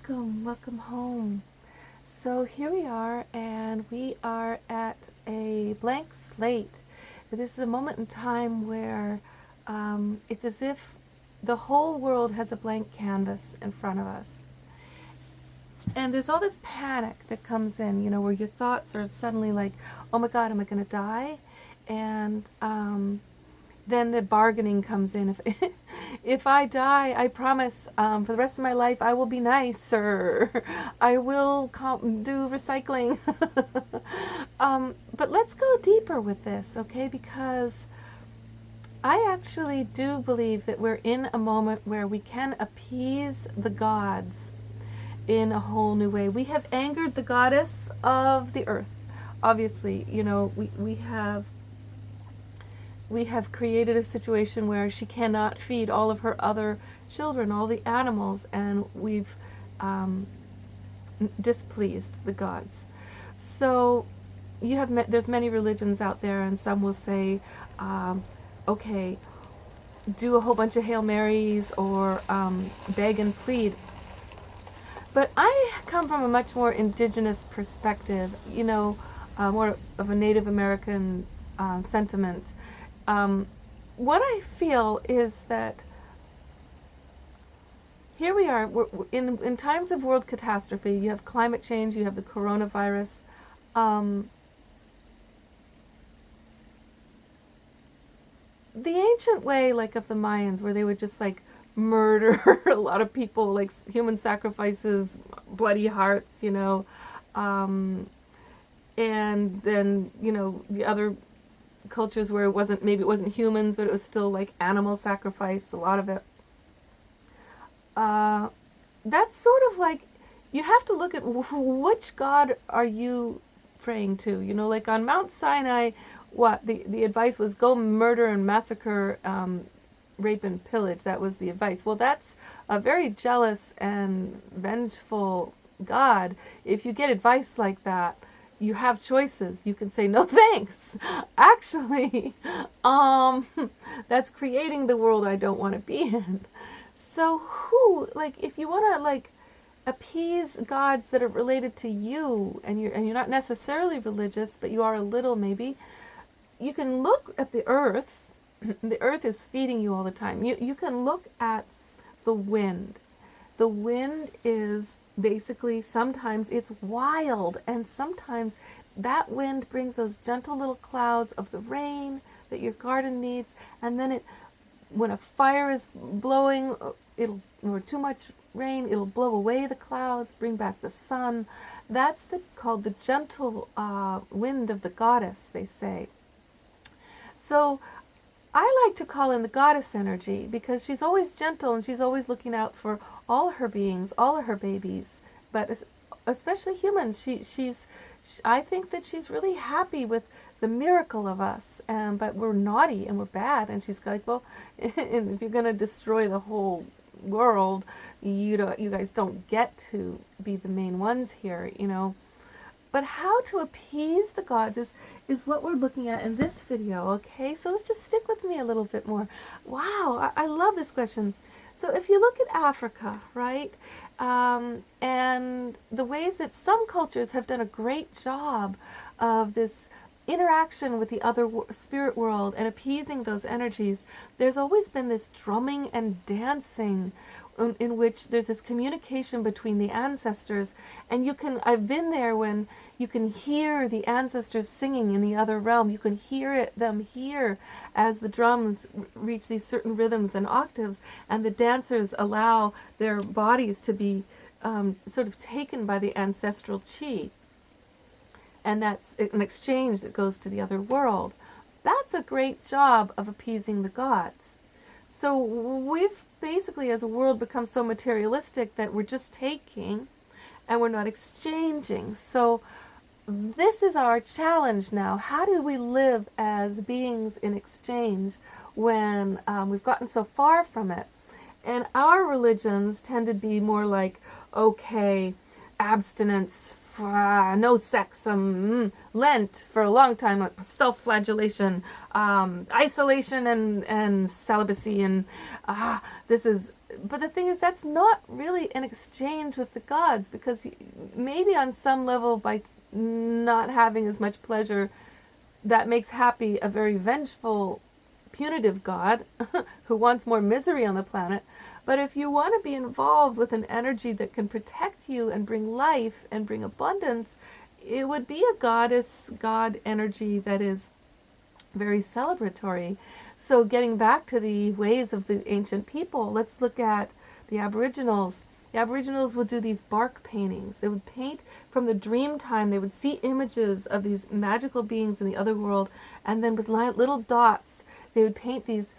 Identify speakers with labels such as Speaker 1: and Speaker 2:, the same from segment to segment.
Speaker 1: welcome home. So here we are, and we are at a blank slate. This is a moment in time where it's as if the whole world has a blank canvas in front of us. And there's all this panic that comes in, where your thoughts are suddenly like, oh my God, am I going to die? And then the bargaining comes in. If I die, I promise for the rest of my life I will be nicer. I will do recycling. But let's go deeper with this, okay? Because I actually do believe that we're in a moment where we can appease the gods in a whole new way. We have angered the goddess of the earth. Obviously, we have created a situation where she cannot feed all of her other children, all the animals, and we've displeased the gods. So there's many religions out there, and some will say, okay, do a whole bunch of Hail Marys or beg and plead. But I come from a much more indigenous perspective, more of a Native American sentiment. What I feel is that here we are, we're in times of world catastrophe. You have climate change, you have the coronavirus. The ancient way, like of the Mayans, where they would just like murder a lot of people, like human sacrifices, bloody hearts, and then, the other cultures where maybe it wasn't humans, but it was still like animal sacrifice, a lot of it. That's sort of like, you have to look at which God are you praying to, like on Mount Sinai, the advice was go murder and massacre, rape and pillage. That was the advice. Well, that's a very jealous and vengeful God. If you get advice like that, you have choices. You can say, no thanks. Actually, that's creating the world I don't want to be in. So if you want to appease gods that are related to you, and you're not necessarily religious, but you are a little maybe, you can look at the earth. The earth is feeding you all the time. You can look at the wind. The wind is basically, sometimes it's wild, and sometimes that wind brings those gentle little clouds of the rain that your garden needs, and then when a fire is blowing, or too much rain, it'll blow away the clouds, bring back the sun. That's called the gentle wind of the goddess, they say. So I like to call in the goddess energy because she's always gentle and she's always looking out for all her beings, all of her babies, but especially humans. I think that she's really happy with the miracle of us, but we're naughty and we're bad, and she's like, well, and if you're going to destroy the whole world, you guys don't get to be the main ones here, But how to appease the gods is what we're looking at in this video, okay? So let's just stick with me a little bit more. Wow, I love this question. So if you look at Africa, right, and the ways that some cultures have done a great job of this interaction with the other spirit world and appeasing those energies, there's always been this drumming and dancing in which there's this communication between the ancestors, and I've been there when you can hear the ancestors singing in the other realm. You can hear them here as the drums reach these certain rhythms and octaves, and the dancers allow their bodies to be sort of taken by the ancestral chi. And that's an exchange that goes to the other world. That's a great job of appeasing the gods. So we've basically, as a world, become so materialistic that we're just taking and we're not exchanging. So this is our challenge now. How do we live as beings in exchange when we've gotten so far from it? And our religions tend to be more like, okay, abstinence, no sex, Lent for a long time, like self-flagellation, isolation and celibacy, and this is. But the thing is, that's not really an exchange with the gods, because maybe on some level, by not having as much pleasure, that makes happy a very vengeful, punitive God who wants more misery on the planet. But if you want to be involved with an energy that can protect you and bring life and bring abundance, it would be a goddess, God energy that is very celebratory. So getting back to the ways of the ancient people, let's look at the Aboriginals. The Aboriginals would do these bark paintings. They would paint from the dream time. They would see images of these magical beings in the other world, and then with little dots, they would paint these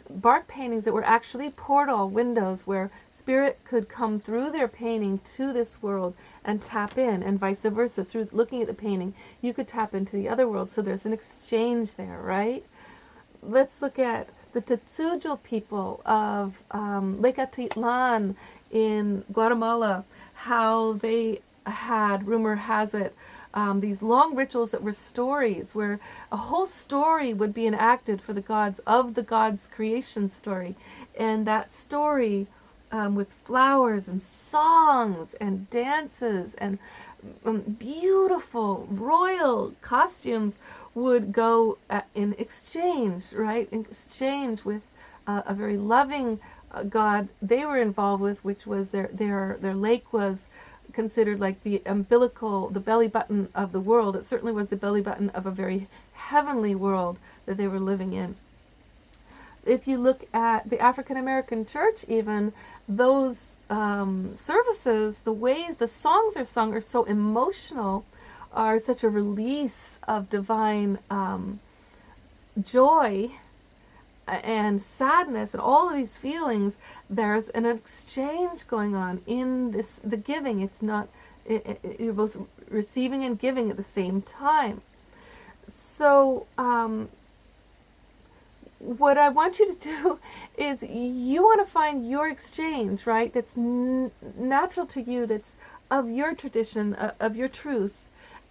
Speaker 1: bark paintings that were actually portal windows where spirit could come through their painting to this world and tap in, and vice versa. Through looking at the painting, you could tap into the other world. So there's an exchange there, right? Let's look at the Tetsujil people of Lake Atitlan in Guatemala, how they had, rumor has it, these long rituals that were stories, where a whole story would be enacted for the gods of the gods' creation story. And that story, with flowers and songs and dances and beautiful royal costumes, would go in exchange, right? In exchange with a very loving god they were involved with, which was their lake was considered like the umbilical, the belly button of the world. It certainly was the belly button of a very heavenly world that they were living in. If you look at the African American church, even those services, the ways the songs are sung are so emotional, are such a release of divine joy and sadness and all of these feelings. There's an exchange going on in the giving. It's not, you're both receiving and giving at the same time. So what I want you to do is, you want to find your exchange, right? That's natural to you, that's of your tradition, of your truth.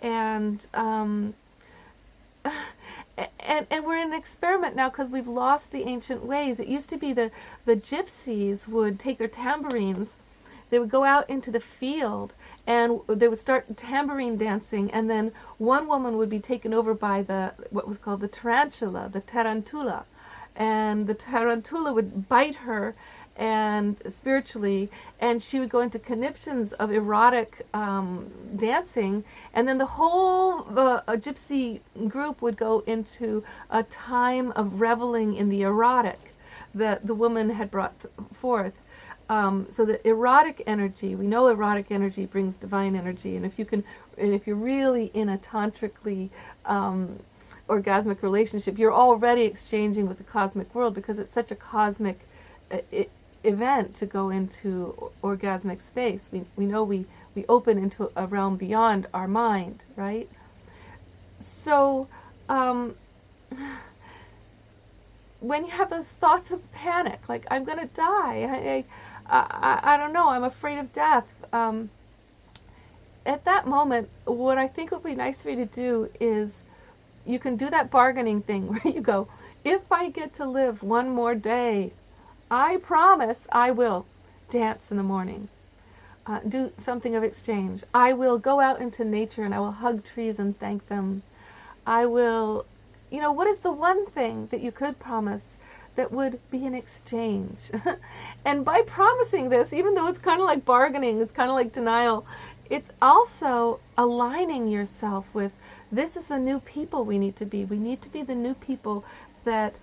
Speaker 1: And we're in an experiment now, because we've lost the ancient ways. It used to be the gypsies would take their tambourines, they would go out into the field, and they would start tambourine dancing, and then one woman would be taken over by what was called the tarantula, and the tarantula would bite her, and spiritually, and she would go into conniptions of erotic dancing, and then the whole gypsy group would go into a time of reveling in the erotic that the woman had brought forth. So the erotic energy, we know erotic energy brings divine energy, and if you're really in a tantrically orgasmic relationship, you're already exchanging with the cosmic world, because it's such a cosmic event to go into orgasmic space. We know we open into a realm beyond our mind, right? So when you have those thoughts of panic, like, I'm going to die, I don't know, I'm afraid of death, at that moment, what I think would be nice for you to do is, you can do that bargaining thing where you go, if I get to live one more day, I promise I will dance in the morning, do something of exchange. I will go out into nature and I will hug trees and thank them. I will, what is the one thing that you could promise that would be an exchange? And by promising this, even though it's kind of like bargaining, it's kind of like denial, it's also aligning yourself with, this is the new people we need to be. We need to be the new people that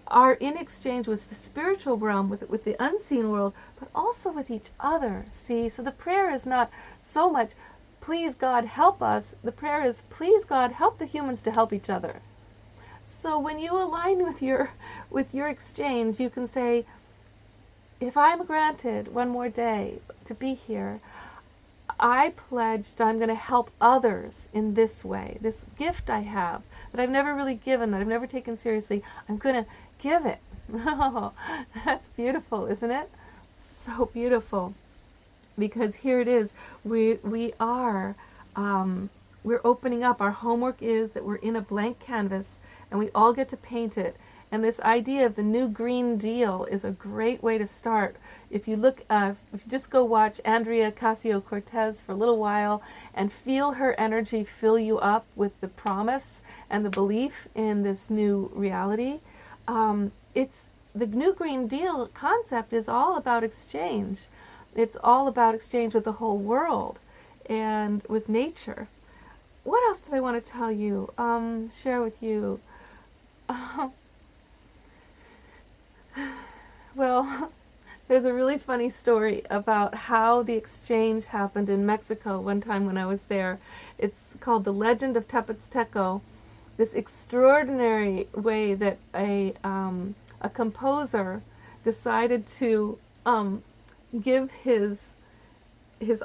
Speaker 1: are in exchange with the spiritual realm, with the unseen world, but also with each other. See, so the prayer is not so much, please God help us. The prayer is, please God help the humans to help each other. So when you align with your exchange, you can say, if I'm granted one more day to be here, I pledged I'm going to help others in this way. This gift I have that I've never really given, that I've never taken seriously, I'm going to give it. Oh, that's beautiful, isn't it? So beautiful. Because here it is, we are we're opening up. Our homework is that we're in a blank canvas and we all get to paint it. And this idea of the new Green Deal is a great way to start. If you look, if you just go watch Andrea Ocasio-Cortez for a little while and feel her energy fill you up with the promise and the belief in this new reality, it's the new Green Deal concept is all about exchange. It's all about exchange with the whole world and with nature. What else did I want to tell you? Share with you? Well, there's a really funny story about how the exchange happened in Mexico one time when I was there. It's called The Legend of Tepozteco. This extraordinary way that a composer decided to give his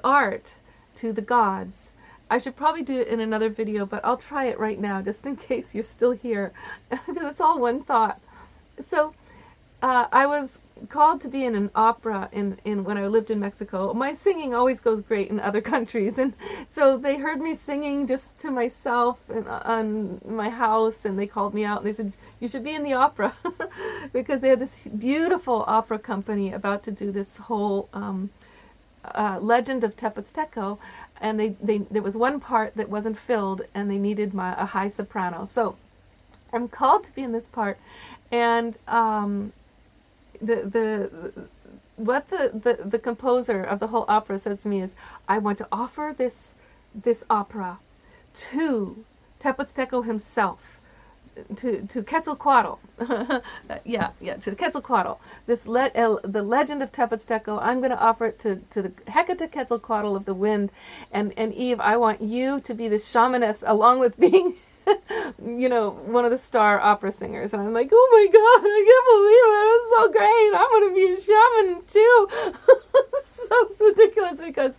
Speaker 1: art to the gods. I should probably do it in another video, but I'll try it right now just in case you're still here, because it's all one thought. So I was called to be in an opera in when I lived in Mexico. My singing always goes great in other countries, and so they heard me singing just to myself on my house, and they called me out and they said, you should be in the opera, because they had this beautiful opera company about to do this whole Legend of Tepozteco, and there was one part that wasn't filled and they needed a high soprano. So I'm called to be in this part, and what the composer of the whole opera says to me is, I want to offer this opera to Tepozteco himself, to Quetzalcoatl. To Quetzalcoatl. The Legend of Tepozteco, I'm going to offer it to the Hecate Quetzalcoatl of the wind, and Eve, I want you to be the shamaness along with being one of the star opera singers. And I'm like, oh my God, I can't believe it. It's so great. I'm going to be a shaman too. So ridiculous, because,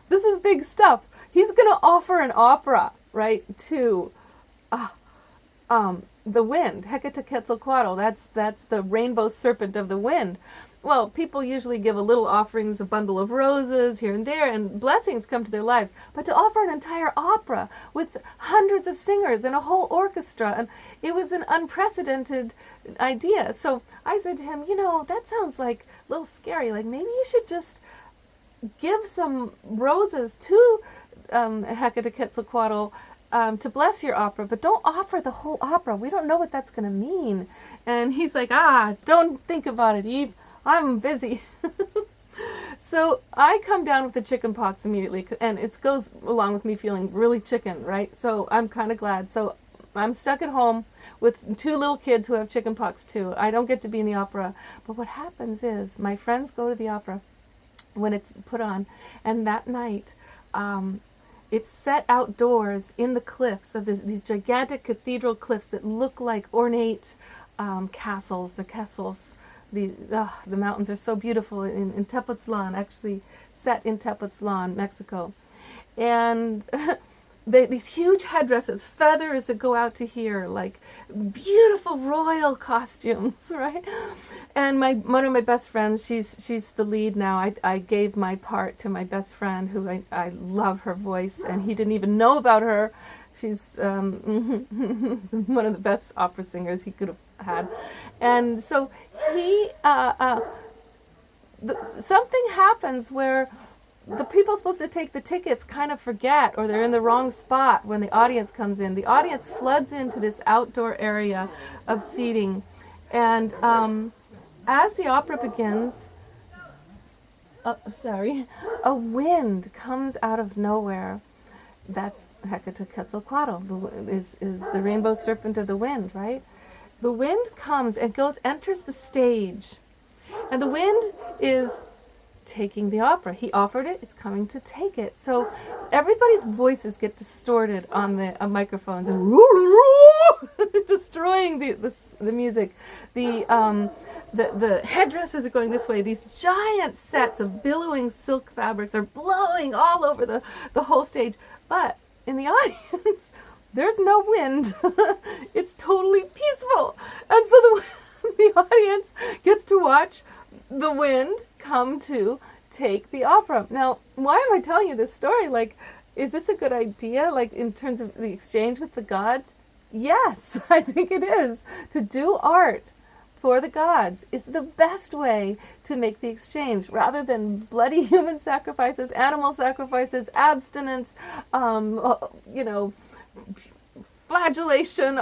Speaker 1: this is big stuff. He's going to offer an opera, right, to the wind, Hecate Quetzalcoatl. That's the rainbow serpent of the wind. Well, people usually give a little offerings, a bundle of roses here and there, and blessings come to their lives. But to offer an entire opera with hundreds of singers and a whole orchestra, and it was an unprecedented idea. So I said to him, that sounds like a little scary. Like, maybe you should just give some roses to Hecate Quetzalcoatl to bless your opera, but don't offer the whole opera. We don't know what that's going to mean. And he's like, don't think about it, Eve. I'm busy. So I come down with the chicken pox immediately, and it goes along with me feeling really chicken, right? So I'm kind of glad. So I'm stuck at home with two little kids who have chicken pox too. I don't get to be in the opera. But what happens is my friends go to the opera when it's put on, and that night it's set outdoors in the cliffs of these gigantic cathedral cliffs that look like ornate castles. The mountains are so beautiful in Tepoztlan, actually set in Tepoztlan, Mexico. And these huge headdresses, feathers that go out to here, like beautiful royal costumes, right? And one of my best friends, she's the lead now. I gave my part to my best friend, who I love her voice, and he didn't even know about her. She's one of the best opera singers he could have had. And so something happens where the people supposed to take the tickets kind of forget, or they're in the wrong spot when the audience comes in. The audience floods into this outdoor area of seating, and as the opera begins, a wind comes out of nowhere. That's Hecate Quetzalcoatl, is the rainbow serpent of the wind, right? The wind comes and enters the stage, and the wind is taking the opera. He offered it, it's coming to take it. So everybody's voices get distorted on the microphones and destroying the music. The headdresses are going this way. These giant sets of billowing silk fabrics are blowing all over the whole stage. But in the audience, there's no wind. It's totally peaceful. And so the audience gets to watch the wind come to take the opera. Now, why am I telling you this story? Like, Is this a good idea, like in terms of the exchange with the gods? Yes, I think it is. To do art for the gods is the best way to make the exchange, rather than bloody human sacrifices, animal sacrifices, abstinence, you know, flagellation.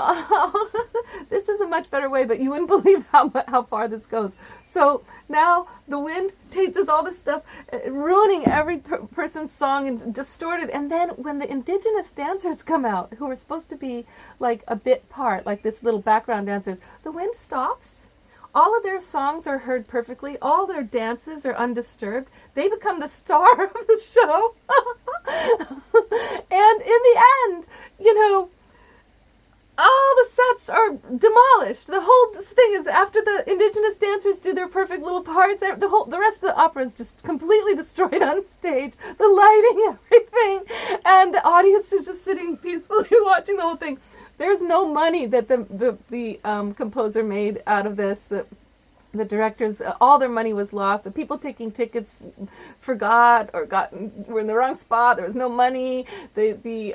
Speaker 1: This is a much better way, but you wouldn't believe how far this goes. So now the wind does all this stuff, ruining every person's song and distorted. And then when the indigenous dancers come out, who are supposed to be like a bit part, like this little background dancers, the wind stops. All of their songs are heard perfectly. All their dances are undisturbed. They become the star of the show. And in the end, you know, all the sets are demolished. The whole thing is, after the indigenous dancers do their perfect little parts, the rest of the opera is just completely destroyed on stage. The lighting, everything, and the audience is just sitting peacefully watching the whole thing. There's no money that the composer made out of this. The directors, all their money was lost. The people taking tickets forgot or were in the wrong spot. There was no money. It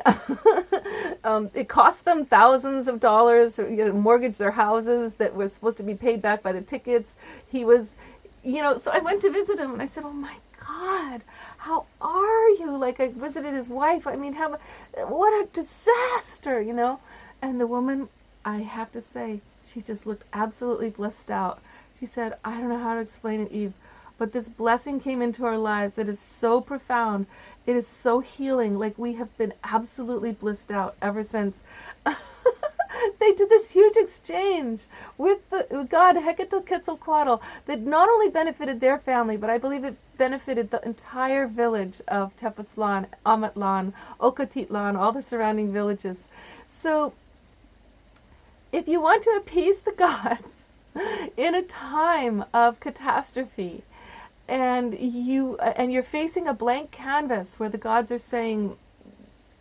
Speaker 1: cost them thousands of dollars to mortgage their houses that was supposed to be paid back by the tickets. He was, so I went to visit him and I said, "Oh my God, how are you?" Like, I visited his wife. I mean, what a disaster, And the woman, I have to say, she just looked absolutely blissed out. She said, "I don't know how to explain it, Eve, but this blessing came into our lives that is so profound. It is so healing. Like, we have been absolutely blissed out ever since." They did this huge exchange with God, Hecatl that not only benefited their family, but I believe it benefited the entire village of Tepotzlan, Amatlan, Okatitlan, all the surrounding villages. So, if you want to appease the gods in a time of catastrophe, and you're facing a blank canvas where the gods are saying,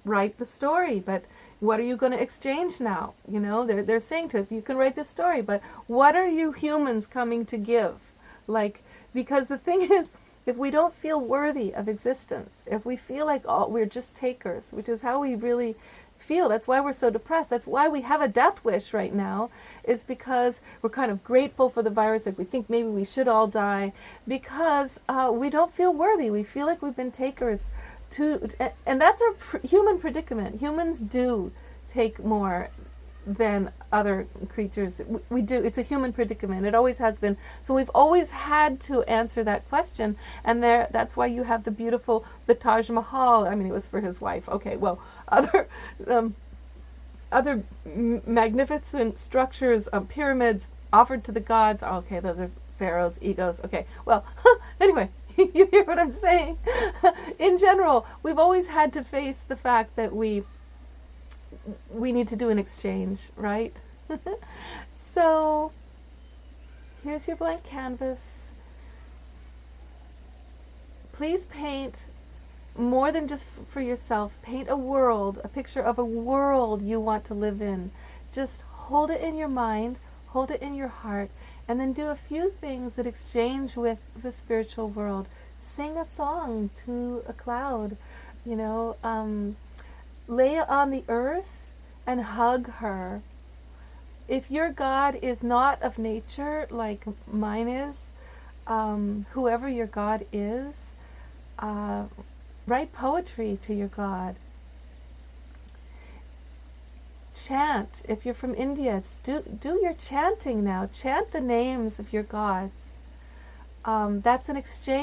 Speaker 1: "Write the story, but what are you going to exchange now?" They're saying to us, "You can write this story, but what are you humans coming to give?" Because the thing is, if we don't feel worthy of existence, if we feel like we're just takers, which is how we really feel, that's why we're so depressed, that's why we have a death wish right now, is because we're kind of grateful for the virus, like we think maybe we should all die, because we don't feel worthy. We feel like we've been takers and that's our human predicament. Humans do take more than other creatures. We do. It's a human predicament. It always has been. So we've always had to answer that question. And that's why you have the Taj Mahal. I mean, it was for his wife. Okay, well, other magnificent structures, pyramids offered to the gods. Okay, those are pharaohs' egos. Okay, well, anyway. You hear what I'm saying? In general, we've always had to face the fact that we need to do an exchange, right? So, here's your blank canvas. Please paint more than just for yourself. Paint a picture of a world you want to live in. Just hold it in your mind, hold it in your heart, and then do a few things that exchange with the spiritual world. Sing a song to a cloud, lay it on the earth and hug her. If your God is not of nature like mine is, whoever your God is, write poetry to your God. Chant. If you're from India, do your chanting now. Chant the names of your gods. That's an exchange.